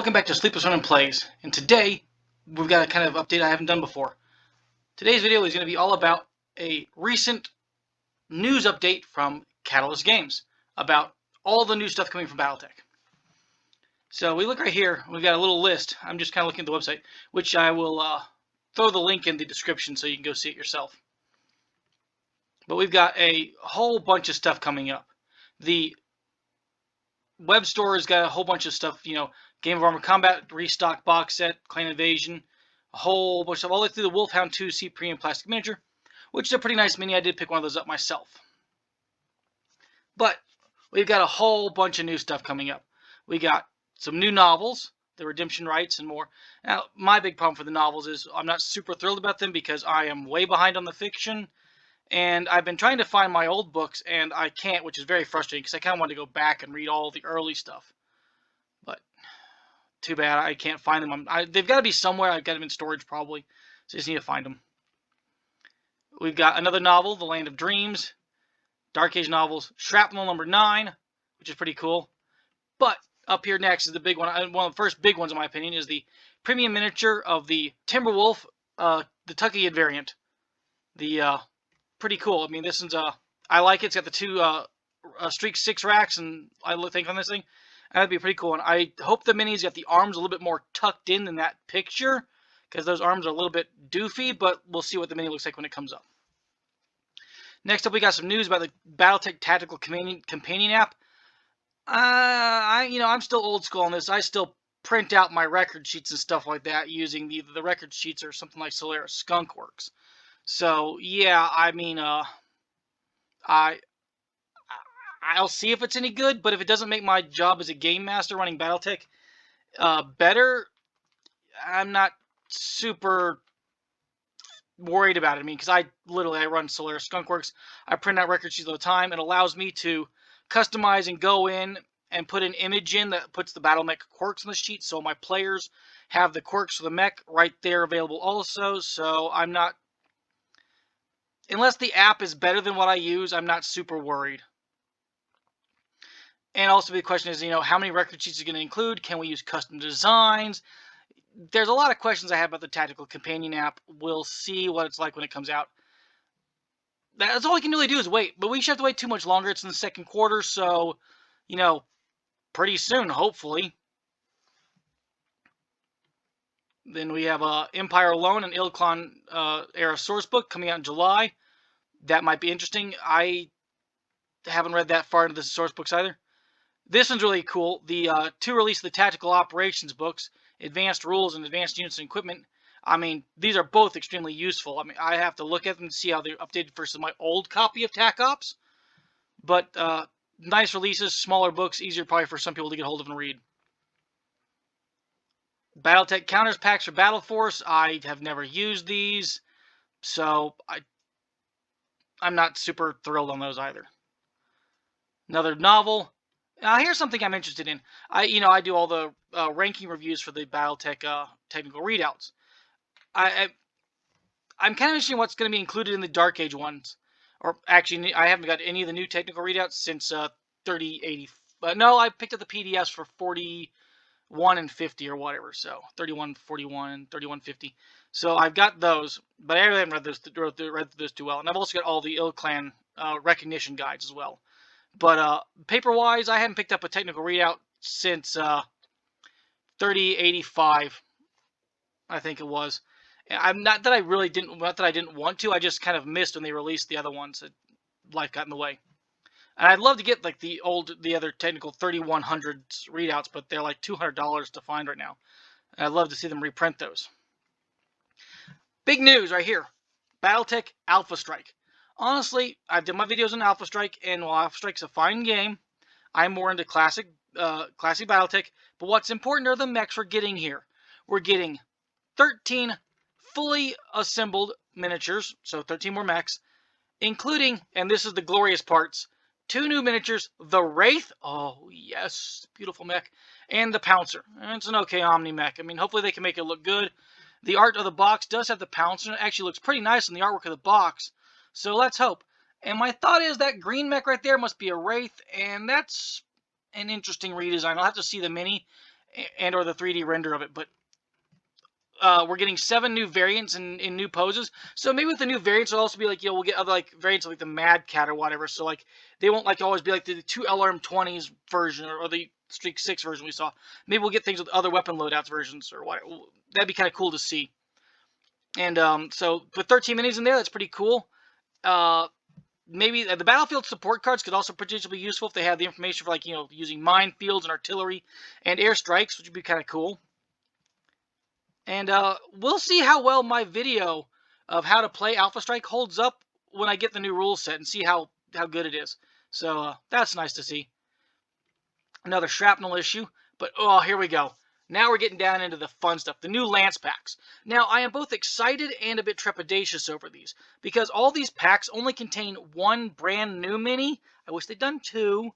Welcome back to SleeplessRonin Plays, and today we've got a kind of update I haven't done before. Today's video is going to be all about a recent news update from Catalyst Games about all the new stuff coming from Battletech. So we look right here, we've got a little list. I'm just kind of looking at the website, which I will throw the link in the description so you can go see it yourself. But we've got a whole bunch of stuff coming up. The web store has got a whole bunch of stuff, Game of Armored Combat, Restock box set, Clan Invasion, a whole bunch of stuff, all the way through the Wolfhound 2C Premium Plastic Miniature, which is a pretty nice mini. I did pick one of those up myself. But we've got a whole bunch of new stuff coming up. We got some new novels, the Redemption Rights, and more. Now, my big problem for the novels is I'm not super thrilled about them because I am way behind on the fiction, and I've been trying to find my old books, and I can't, which is very frustrating because I kind of want to go back and read all the early stuff. But too bad I can't find them. They've got to be somewhere. I've got them in storage probably, so I just need to find them. We've got another novel, The Land of Dreams, Dark Age novels, Shrapnel number 9, which is pretty cool. But up here next is the big one. One of the first big ones, in my opinion, is the premium miniature of the Timberwolf, the Tuckeyead variant. The pretty cool. I mean, this one's I like it. It's got the two Streak 6 racks, and I think on this thing, that'd be pretty cool. And I hope the mini's got the arms a little bit more tucked in than that picture, because those arms are a little bit doofy. But we'll see what the mini looks like when it comes up. Next up, we got some news about the Battletech Tactical Companion app. I'm still old school on this. I still print out my record sheets and stuff like that using the record sheets or something like Solaris Skunkworks. So yeah, I mean, I'll see if it's any good. But if it doesn't make my job as a game master running Battletech better, I'm not super worried about it. I mean, because I run Solaris Skunkworks. I print out record sheets all the time. It allows me to customize and go in and put an image in that puts the battle mech quirks on the sheet, so my players have the quirks for the mech right there available also. So I'm not, unless the app is better than what I use, I'm not super worried. And also the question is, how many record sheets are going to include? Can we use custom designs? There's a lot of questions I have about the Tactical Companion app. We'll see what it's like when it comes out. That's all we can really do is wait. But we should have to wait too much longer. It's in the second quarter, so, pretty soon, hopefully. Then we have Empire Alone and Ilklon era sourcebook coming out in July. That might be interesting. I haven't read that far into the sourcebooks either. This one's really cool. The to release the Tactical Operations books, Advanced Rules and Advanced Units and Equipment. I mean, these are both extremely useful. I mean, I have to look at them to see how they're updated versus my old copy of TAC Ops. But nice releases, smaller books, easier probably for some people to get hold of and read. Battletech Counters Packs for Battle Force. I have never used these, so I'm not super thrilled on those either. Another novel. Now, here's something I'm interested in. I do all the ranking reviews for the Battletech technical readouts. I'm kind of interested in what's going to be included in the Dark Age ones. Or actually, I haven't got any of the new technical readouts since 3080. But no, I picked up the PDFs for 41 and 50 or whatever. So 3141 and 3150. So I've got those, but I haven't read those too well. And I've also got all the Ilklon recognition guides as well. But paper-wise, I haven't picked up a technical readout since 3085, I think it was. I'm not that I didn't want to. I just kind of missed when they released the other ones. Life got in the way. And I'd love to get like the other technical 3100s readouts, but they're like $200 to find right now. And I'd love to see them reprint those. Big news right here. Battletech Alpha Strike. Honestly, I've done my videos on Alpha Strike, and while Alpha Strike's a fine game, I'm more into classic Battletech. But what's important are the mechs we're getting here. We're getting 13 fully assembled miniatures, so 13 more mechs, including, and this is the glorious parts, 2 new miniatures, the Wraith, oh yes, beautiful mech, and the Pouncer. And it's an okay Omni mech. I mean, hopefully they can make it look good. The art of the box does have the Pouncer, and it actually looks pretty nice in the artwork of the box. So let's hope. And my thought is that green mech right there must be a Wraith, and that's an interesting redesign. I'll have to see the mini and or the 3D render of it. But we're getting 7 new variants in new poses. So maybe with the new variants, it'll also be like, we'll get other like variants of, like the Mad Cat or whatever. So like they won't like always be like the 2 LRM-20s version or the Streak 6 version we saw. Maybe we'll get things with other weapon loadouts versions or whatever. That'd be kind of cool to see. And so with 13 minis in there, that's pretty cool. Maybe the battlefield support cards could also potentially be useful if they have the information for like, using minefields and artillery and airstrikes, which would be kind of cool. And we'll see how well my video of how to play Alpha Strike holds up when I get the new rules set and see how good it is. So that's nice to see. Another shrapnel issue, but here we go. Now we're getting down into the fun stuff, the new Lance packs. Now, I am both excited and a bit trepidatious over these, because all these packs only contain 1 brand new mini. I wish they'd done 2.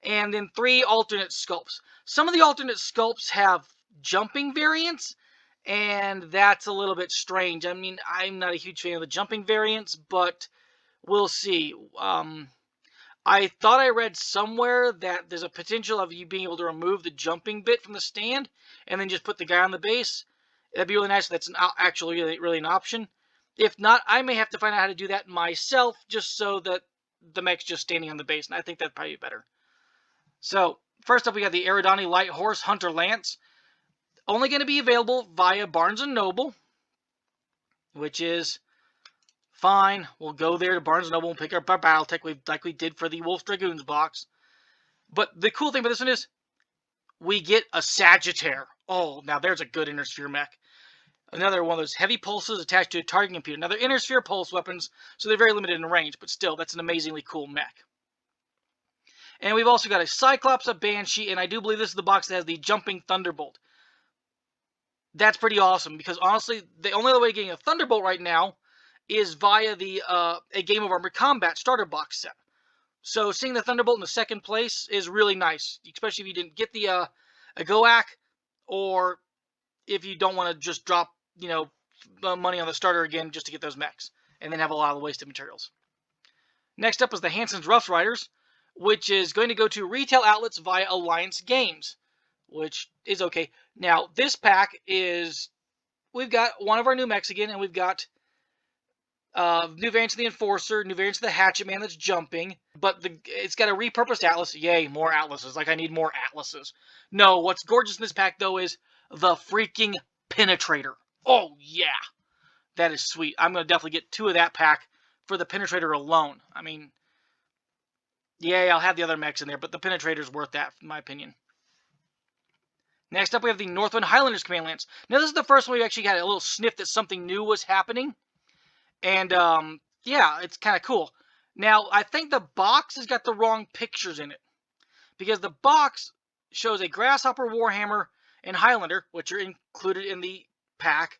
And then 3 alternate sculpts. Some of the alternate sculpts have jumping variants, and that's a little bit strange. I mean, I'm not a huge fan of the jumping variants, but we'll see. I thought I read somewhere that there's a potential of you being able to remove the jumping bit from the stand and then just put the guy on the base. That'd be really nice if that's actually really an option. If not, I may have to find out how to do that myself just so that the mech's just standing on the base, and I think that'd probably be better. So, first up we got the Eridani Light Horse Hunter Lance. Only going to be available via Barnes & Noble, which is fine. We'll go there to Barnes & Noble and pick up our Battletech like we did for the Wolf's Dragoons box. But the cool thing about this one is we get a Sagittaire. Oh, now there's a good Inner Sphere mech. Another one of those heavy pulses attached to a targeting computer. Now they're Inner Sphere pulse weapons, so they're very limited in range, but still, that's an amazingly cool mech. And we've also got a Cyclops, a Banshee, and I do believe this is the box that has the Jumping Thunderbolt. That's pretty awesome, because honestly, the only other way of getting a Thunderbolt right now is via the a Game of Armored Combat starter box set. So seeing the Thunderbolt in the second place is really nice, especially if you didn't get the a Goak, or if you don't want to just drop money on the starter again just to get those mechs, and then have a lot of wasted materials. Next up is the Hansen's Rough Riders, which is going to go to retail outlets via Alliance Games, which is okay. Now, this pack is, we've got one of our new mechs again, and we've got new variants of the Enforcer, new variants of the Hatchet Man that's jumping, but it's got a repurposed Atlas. Yay, more Atlases. Like, I need more Atlases. No, what's gorgeous in this pack, though, is the freaking Penetrator. Oh, yeah. That is sweet. I'm going to definitely get 2 of that pack for the Penetrator alone. I mean, yay, I'll have the other mechs in there, but the Penetrator's worth that, in my opinion. Next up, we have the Northwind Highlanders Command Lance. Now, this is the first one we've actually got a little sniff that something new was happening. And, yeah, it's kind of cool. Now, I think the box has got the wrong pictures in it. Because the box shows a Grasshopper, Warhammer, and Highlander, which are included in the pack.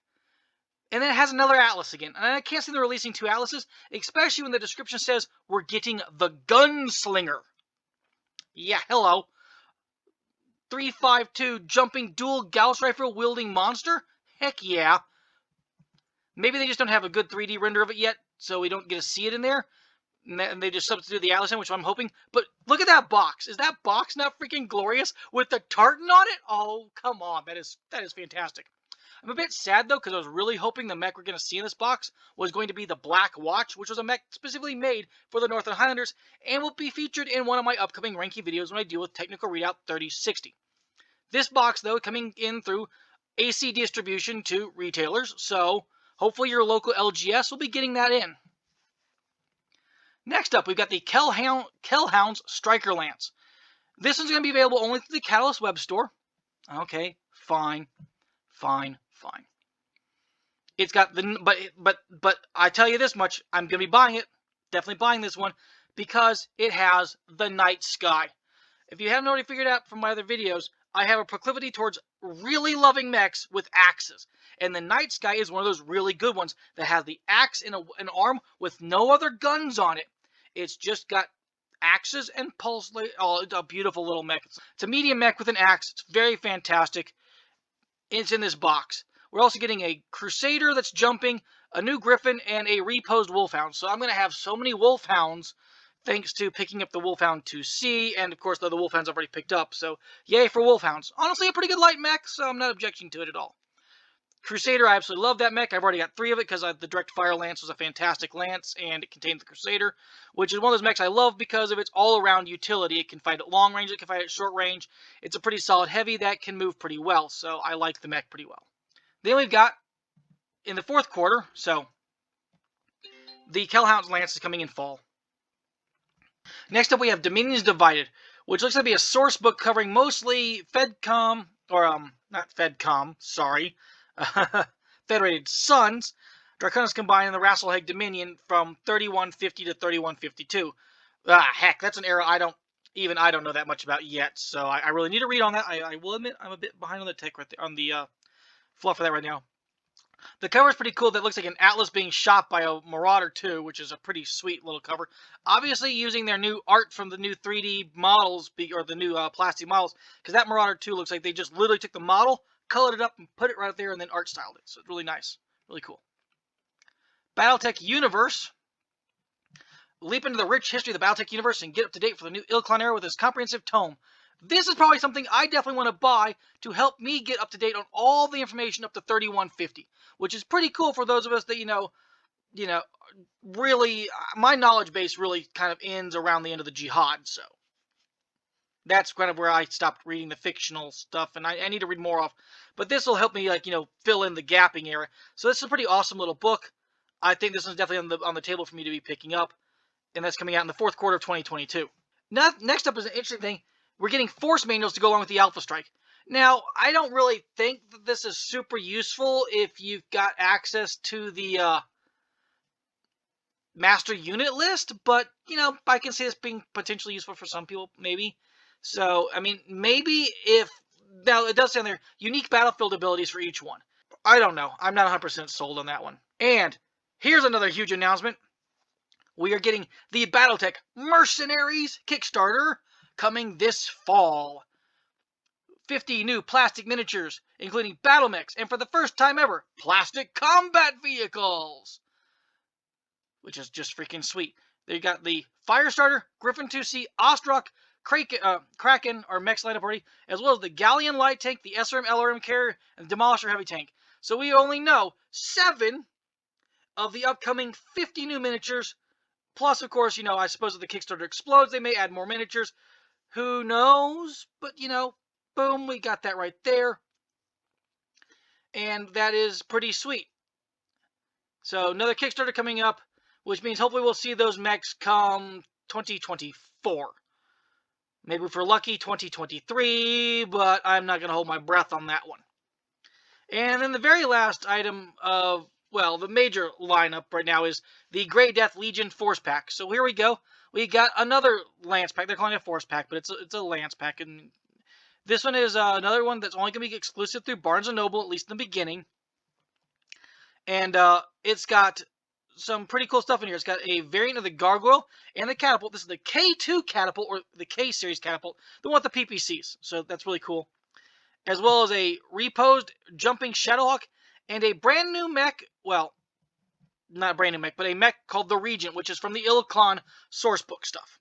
And then it has another Atlas again. And I can't see them releasing 2 Atlases, especially when the description says we're getting the Gunslinger. Yeah, hello. 352 jumping dual Gauss rifle wielding monster? Heck yeah. Maybe they just don't have a good 3D render of it yet, so we don't get to see it in there. And they just substitute the Atlas in, which I'm hoping. But look at that box. Is that box not freaking glorious with the tartan on it? Oh, come on. That is fantastic. I'm a bit sad, though, because I was really hoping the mech we're going to see in this box was going to be the Black Watch, which was a mech specifically made for the Northern Highlanders, and will be featured in one of my upcoming ranking videos when I deal with Technical Readout 3060. This box, though, coming in through AC distribution to retailers, so hopefully your local LGS will be getting that in. Next up, we've got the Kellhounds Striker Lance. This one's going to be available only through the Catalyst web store. Okay, fine. It's got the but I tell you this much, I'm going to be buying it. Definitely buying this one because it has the Night Sky. If you haven't already figured out from my other videos, I have a proclivity towards really loving mechs with axes. And the Night Sky is one of those really good ones that has the axe in an arm with no other guns on it. It's just got axes and pulse. Oh, it's a beautiful little mech. It's a medium mech with an axe. It's very fantastic. It's in this box. We're also getting a Crusader that's jumping, a new Griffin, and a reposed Wolfhound. So I'm going to have so many Wolfhounds thanks to picking up the Wolfhound 2C, and of course the Wolfhounds I've already picked up, so yay for Wolfhounds. Honestly, a pretty good light mech, so I'm not objecting to it at all. Crusader, I absolutely love that mech. I've already got 3 of it because the direct fire lance was a fantastic lance, and it contained the Crusader, which is one of those mechs I love because of its all-around utility. It can fight at long range, it can fight at short range. It's a pretty solid heavy that can move pretty well, so I like the mech pretty well. Then we've got, in the 4th quarter, so the Kellhound's Lance is coming in fall. Next up, we have Dominions Divided, which looks to be a source book covering mostly Fedcom, or, not Fedcom, sorry, Federated Suns, Draconis Combined, and the Rasselheg Dominion from 3150 to 3152. Heck, that's an era I don't know that much about yet, so I really need to read on that. I will admit I'm a bit behind on the tech right there, on the fluff for that right now. The cover is pretty cool. That looks like an Atlas being shot by a Marauder 2, which is a pretty sweet little cover. Obviously using their new art from the new 3D models, or the new plastic models, because that Marauder 2 looks like they just literally took the model, colored it up, and put it right there, and then art styled it. So it's really nice. Really cool. Battletech Universe. Leap into the rich history of the Battletech universe and get up to date for the new Ilklon era with this comprehensive tome. This is probably something I definitely want to buy to help me get up to date on all the information up to 3150, which is pretty cool for those of us that, really, my knowledge base really kind of ends around the end of the Jihad, so that's kind of where I stopped reading the fictional stuff, and I need to read more of. But this will help me, fill in the gapping era. So this is a pretty awesome little book. I think this is definitely on the table for me to be picking up, and that's coming out in the 4th quarter of 2022. Now, next up is an interesting thing. We're getting force manuals to go along with the Alpha Strike. Now, I don't really think that this is super useful if you've got access to the master unit list, but, I can see this being potentially useful for some people, maybe. So, maybe now it does say on there, unique battlefield abilities for each one. I don't know. I'm not 100% sold on that one. And here's another huge announcement. We are getting the Battletech Mercenaries Kickstarter coming this fall. 50 new plastic miniatures, including battle mechs, and for the first time ever, plastic combat vehicles, which is just freaking sweet. They got the Firestarter, Griffin 2C, Ostrock, Kraken, or mechs lineup already, as well as the Galleon light tank, the SRM LRM carrier, and the Demolisher heavy tank. So we only know 7 of the upcoming 50 new miniatures. Plus, of course, I suppose if the Kickstarter explodes, they may add more miniatures. Who knows? But, boom, we got that right there. And that is pretty sweet. So, another Kickstarter coming up, which means hopefully we'll see those mechs come 2024. Maybe if we're lucky, 2023, but I'm not going to hold my breath on that one. And then the very last item of, the major lineup right now is the Grey Death Legion Force Pack. So here we go. We got another Lance Pack. They're calling it a Force Pack, but it's a Lance Pack. And this one is another one that's only going to be exclusive through Barnes & Noble, at least in the beginning. And it's got some pretty cool stuff in here. It's got a variant of the Gargoyle and the Catapult. This is the K2 Catapult, or the K-Series Catapult, the one with the PPCs. So that's really cool. As well as a reposed Jumping Shadowhawk and a brand new mech, not a brand new mech, but a mech called the Regent, which is from the Ilklon sourcebook stuff.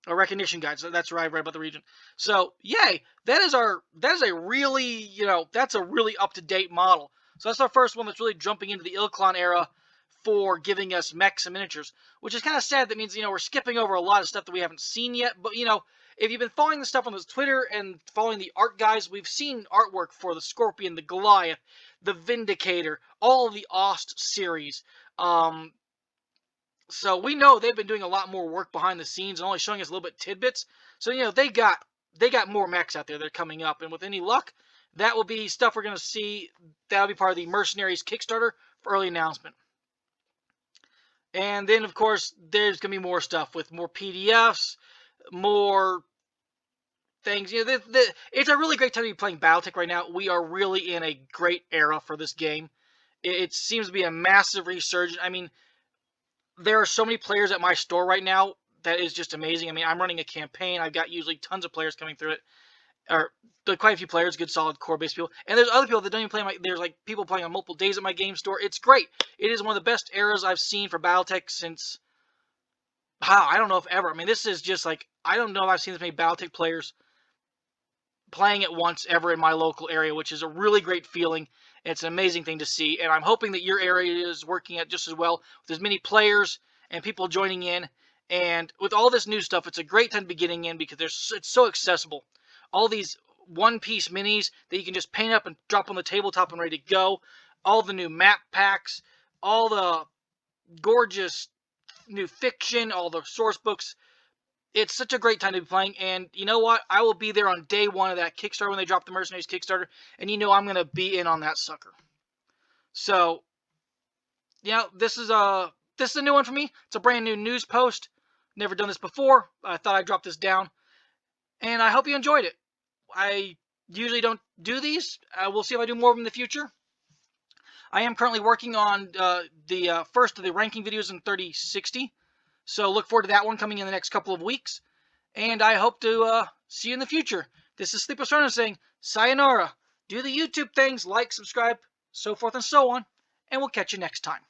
Or recognition guide, so that's where I read about the Regent. So, yay! That is a really, that's a really up-to-date model. So that's our first one that's really jumping into the Ilklon era for giving us mechs and miniatures, which is kind of sad. That means, we're skipping over a lot of stuff that we haven't seen yet, but, if you've been following the stuff on this Twitter and following the art guys, we've seen artwork for the Scorpion, the Goliath, the Vindicator, all of the Ost series. So we know they've been doing a lot more work behind the scenes and only showing us a little bit tidbits. So, they got more mechs out there that are coming up. And with any luck, that will be stuff we're going to see. That'll be part of the Mercenaries Kickstarter for early announcement. And then, of course, there's going to be more stuff with more PDFs, more things. It's a really great time to be playing Battletech right now. We are really in a great era for this game. It seems to be a massive resurgence. There are so many players at my store right now that is just amazing. I'm running a campaign. I've got usually tons of players coming through it. Or quite a few players, good solid core-based people. And there's other people that don't even play there's people playing on multiple days at my game store. It's great. It is one of the best eras I've seen for Battletech since I don't know if ever. I mean, this is just like, I don't know if I've seen this many Battletech players playing it once ever in my local area, which is a really great feeling. It's an amazing thing to see, and I'm hoping that your area is working out just as well with as many players and people joining in. And with all this new stuff, it's a great time to be getting in because it's so accessible. All these one-piece minis that you can just paint up and drop on the tabletop and ready to go. All the new map packs, all the gorgeous new fiction, all the source books. It's such a great time to be playing, and you know what? I will be there on day one of that Kickstarter when they drop the Mercenaries Kickstarter, and you know I'm going to be in on that sucker. So, this is a new one for me. It's a brand new news post. Never done this before. I thought I'd drop this down, and I hope you enjoyed it. I usually don't do these. We'll see if I do more of them in the future. I am currently working on the first of the ranking videos in 3060, so look forward to that one coming in the next couple of weeks. And I hope to see you in the future. This is SleeplessRonin saying sayonara. Do the YouTube things, like, subscribe, so forth and so on. And we'll catch you next time.